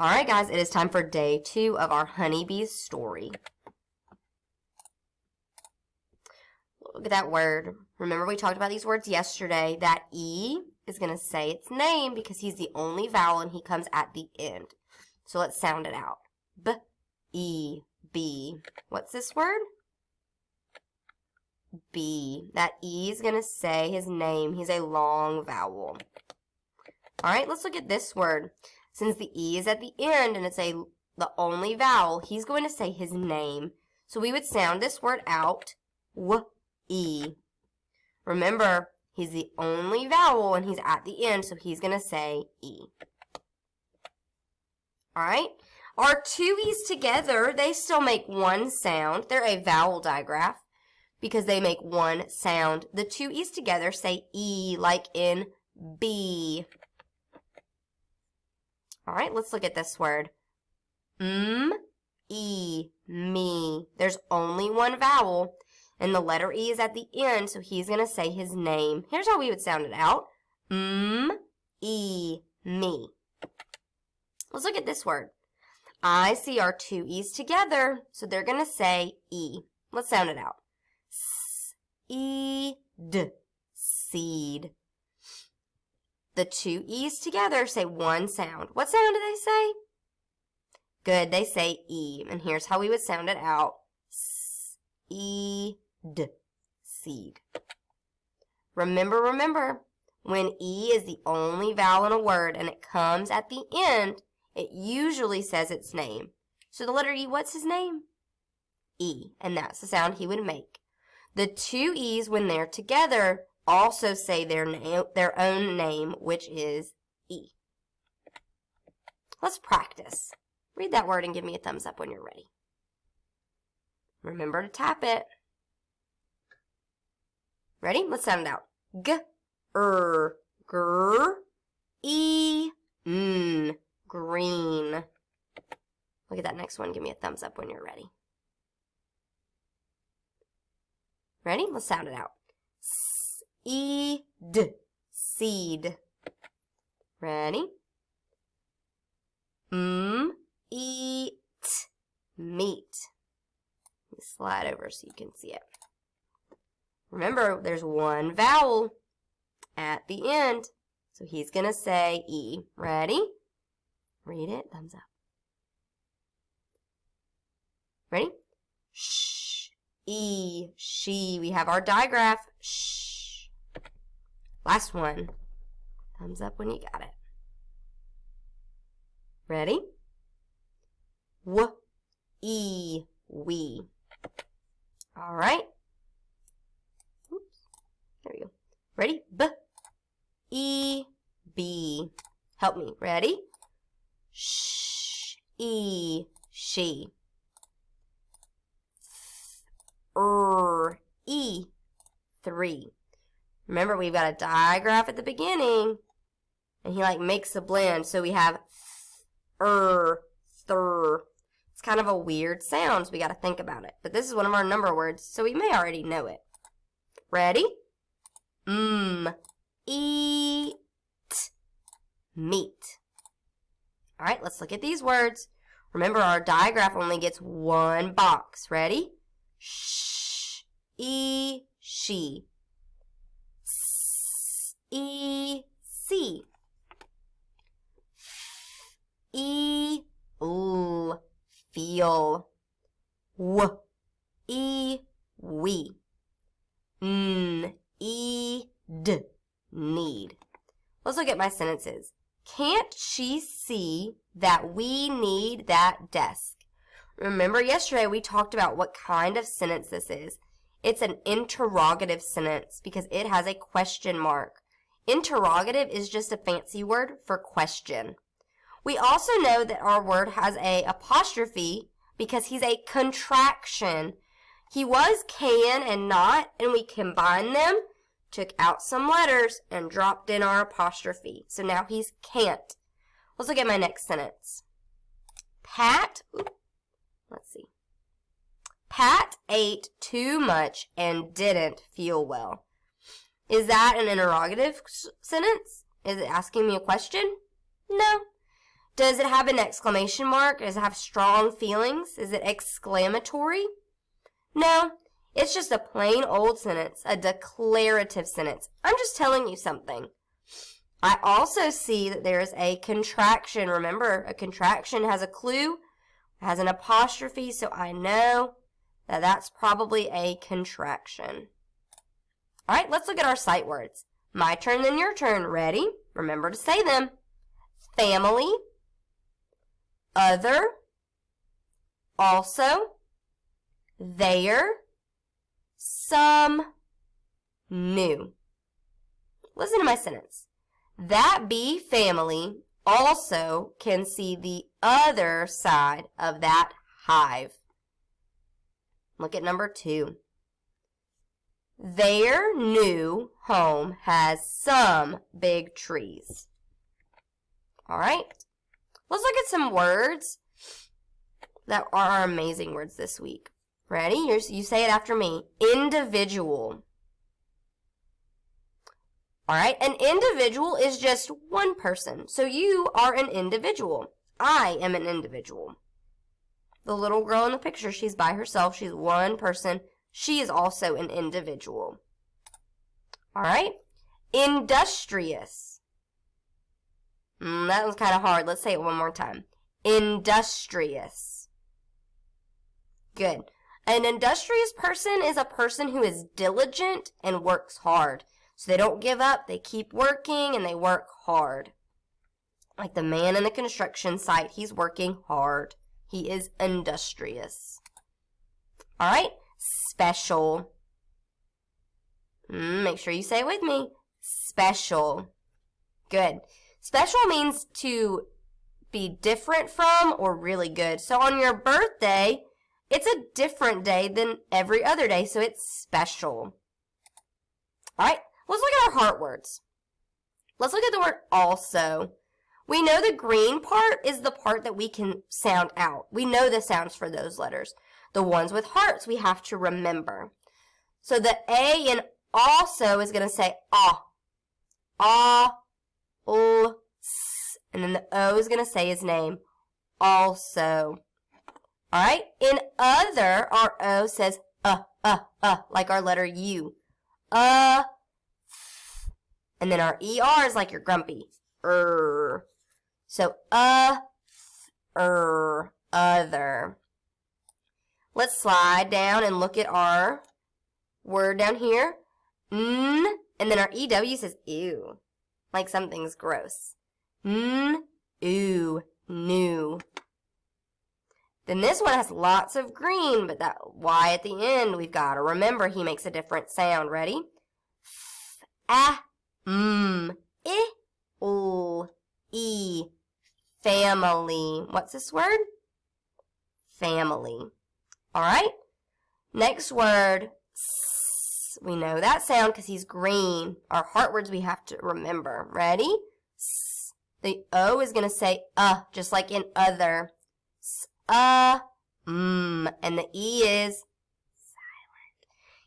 All right, guys, it is time for day 2 of our honeybee's story. Look at that word. Remember we talked about these words yesterday. That E is going to say its name because he's the only vowel and he comes at the end. So let's sound it out. B, E, B. What's this word? B. That E is going to say his name. He's a long vowel. All right, let's look at this word. Since the E is at the end and it's the only vowel, he's going to say his name. So we would sound this word out, W-E. Remember, he's the only vowel and he's at the end, so he's going to say E. All right, our two E's together, they still make one sound. They're a vowel digraph because they make one sound. The two E's together say E, like in B. All right, let's look at this word. E, me. There's only one vowel, and the letter E is at the end, so he's going to say his name. Here's how we would sound it out. E, me. Let's look at this word. I see our two E's together, so they're going to say E. Let's sound it out. S-E-D, seed. The two E's together say one sound. What sound do they say? Good, they say E. And here's how we would sound it out. S-E-D, seed. Remember, when E is the only vowel in a word and it comes at the end, it usually says its name. So the letter E, what's his name? E, and that's the sound he would make. The two E's, when they're together, also say their own name, which is E. Let's practice. Read that word and give me a thumbs up when you're ready. Remember to tap it. Ready? Let's sound it out. G-er, gr, E, n, green. Look at that next one. Give me a thumbs up when you're ready. Ready? Let's sound it out. S-E-D, seed. Ready? M-E-T, meat. Let me slide over so you can see it. Remember, there's one vowel at the end, so he's going to say E. Ready? Read it. Thumbs up. Ready? Sh, E, she. We have our digraph. Shh. Last one. Thumbs up when you got it. Ready? W, E, we. All right. Oops. There we go. Ready? B, E, B. Help me. Ready? Sh, E, she. E, 3. Remember, we've got a digraph at the beginning, and he makes a blend. So we have thir. It's kind of a weird sound, so we got to think about it. But this is one of our number words, so we may already know it. Ready? Eat, meat. All right, let's look at these words. Remember, our digraph only gets one box. Ready? Sh, E, she. S, E, see. E, l, feel. W, E, we. N, E, d, need. Let's look at my sentences. Can't she see that we need that desk? Remember yesterday we talked about what kind of sentence this is. It's an interrogative sentence because it has a question mark. Interrogative is just a fancy word for question. We also know that our word has a apostrophe because he's a contraction. He was can and not, and we combined them, took out some letters, and dropped in our apostrophe. So now he's can't. Let's look at my next sentence. Pat ate too much and didn't feel well. Is that an interrogative sentence? Is it asking me a question? No. Does it have an exclamation mark? Does it have strong feelings? Is it exclamatory? No, it's just a plain old sentence, a declarative sentence. I'm just telling you something. I also see that there is a contraction. Remember, a contraction has a clue, has an apostrophe, so I know that that's probably a contraction. All right, let's look at our sight words. My turn, then your turn. Ready? Remember to say them. Family, other, also, there, some, new. Listen to my sentence. That bee family also can see the other side of that hive. Look at number 2. Their new home has some big trees. All right, let's look at some words that are amazing words this week. Ready? You say it after me. Individual. All right, an individual is just one person. So you are an individual. I am an individual. The little girl in the picture, she's by herself. She's one person. She is also an individual. All right, industrious. That was kind of hard. Let's say it one more time. Industrious. Good. An industrious person is a person who is diligent and works hard. So they don't give up, they keep working, and they work hard. Like the man in the construction site, he's working hard. He is industrious. All right, special. Make sure you say it with me. Special. Good. Special means to be different from or really good. So on your birthday, it's a different day than every other day, so it's special. All right. Let's look at our heart words. Let's look at the word also. We know the green part is the part that we can sound out. We know the sounds for those letters. The ones with hearts we have to remember. So the A in also is going to say ah. Ah, l, s. And then the O is going to say his name. Also. All right. In other, our O says like our letter U. And then our ER is like you're grumpy. So, other. Let's slide down and look at our word down here. And then our EW says ew. Like something's gross. Ew, new. Then this one has lots of green, but that Y at the end, we've got to remember he makes a different sound. Ready? E, family. What's this word? Family. All right. Next word, s. We know that sound because he's green. Our heart words we have to remember. Ready? S. The O is going to say just like in other. S, and the E is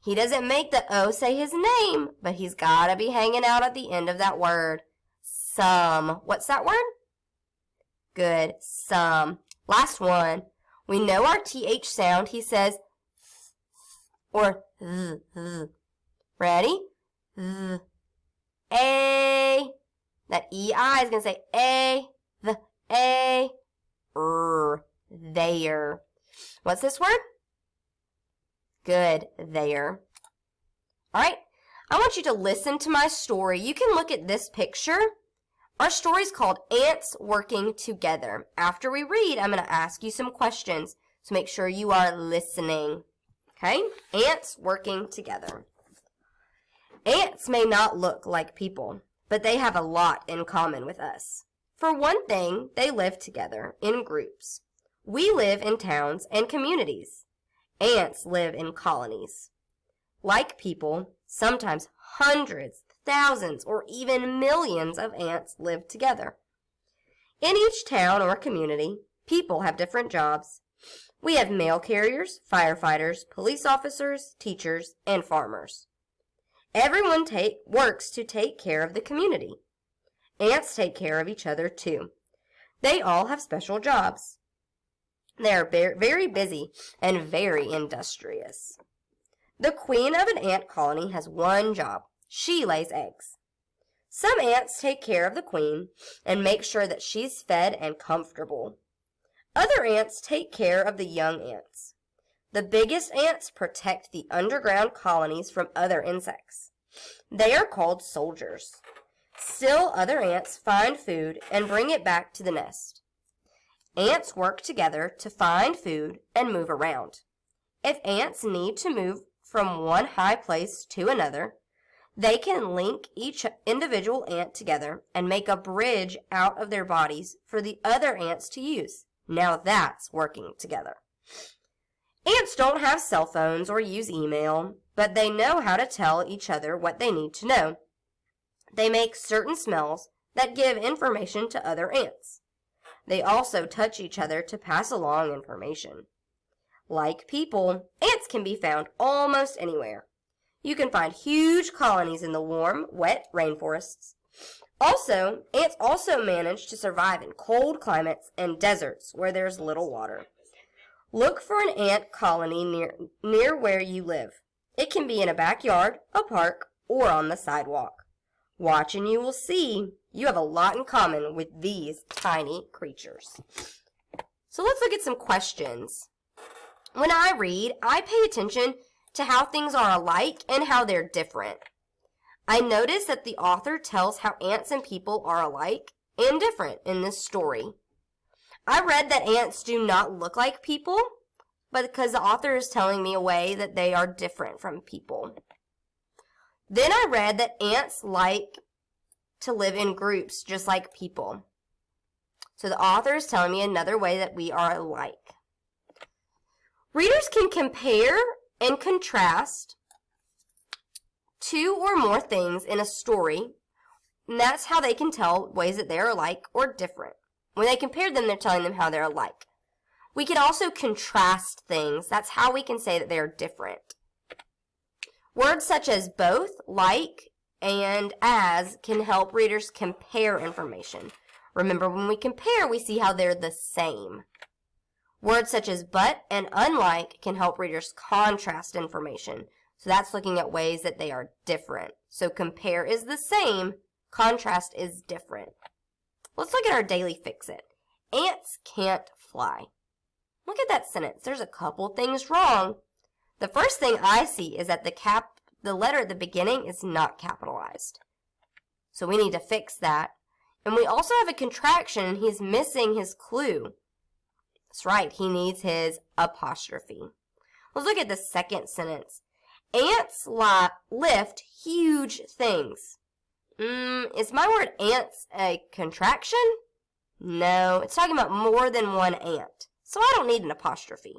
he doesn't make the O say his name, but he's got to be hanging out at the end of that word. Some. What's that word? Good. Some. Last one. We know our TH sound. He says or th. Ready? Th. A. That EI is going to say A. The A. There. What's this word? Good, there. All right, I want you to listen to my story. You can look at this picture. Our story is called Ants Working Together. After we read, I'm going to ask you some questions, so make sure you are listening. Okay, ants working together. Ants may not look like people, but they have a lot in common with us. For one thing, they live together in groups. We live in towns and communities. Ants live in colonies. Like people, sometimes hundreds, thousands, or even millions of ants live together. In each town or community, people have different jobs. We have mail carriers, firefighters, police officers, teachers, and farmers. Everyone works to take care of the community. Ants take care of each other too. They all have special jobs. They are very busy and very industrious. The queen of an ant colony has one job. She lays eggs. Some ants take care of the queen and make sure that she's fed and comfortable. Other ants take care of the young ants. The biggest ants protect the underground colonies from other insects. They are called soldiers. Still, other ants find food and bring it back to the nest. Ants work together to find food and move around. If ants need to move from one high place to another, they can link each individual ant together and make a bridge out of their bodies for the other ants to use. Now that's working together. Ants don't have cell phones or use email, but they know how to tell each other what they need to know. They make certain smells that give information to other ants. They also touch each other to pass along information. Like people, ants can be found almost anywhere. You can find huge colonies in the warm, wet rainforests. Also, ants also manage to survive in cold climates and deserts where there's little water. Look for an ant colony near where you live. It can be in a backyard, a park, or on the sidewalk. Watch and you will see you have a lot in common with these tiny creatures. So let's look at some questions. When I read, I pay attention to how things are alike and how they're different. I notice that the author tells how ants and people are alike and different in this story. I read that ants do not look like people, but because the author is telling me a way that they are different from people. Then I read that ants like to live in groups just like people. So the author is telling me another way that we are alike. Readers can compare and contrast two or more things in a story, and that's how they can tell ways that they are alike or different. When they compare them, they're telling them how they're alike. We can also contrast things. That's how we can say that they are different. Words such as both, like, and as can help readers compare information. Remember, when we compare, we see how they're the same. Words such as but and unlike can help readers contrast information. So that's looking at ways that they are different. So compare is the same, contrast is different. Let's look at our daily fix-it. Ants can't fly. Look at that sentence. There's a couple things wrong. The first thing I see is that the letter at the beginning is not capitalized. So we need to fix that. And we also have a contraction, and he's missing his clue. That's right, he needs his apostrophe. Let's look at the second sentence. Ants lift huge things. Is my word ants a contraction? No, it's talking about more than one ant. So I don't need an apostrophe.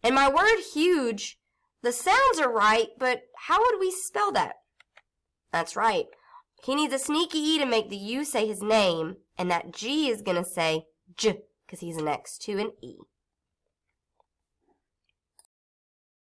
And my word huge, the sounds are right, but how would we spell that? That's right. He needs a sneaky E to make the U say his name, and that G is going to say J, because he's next to an E.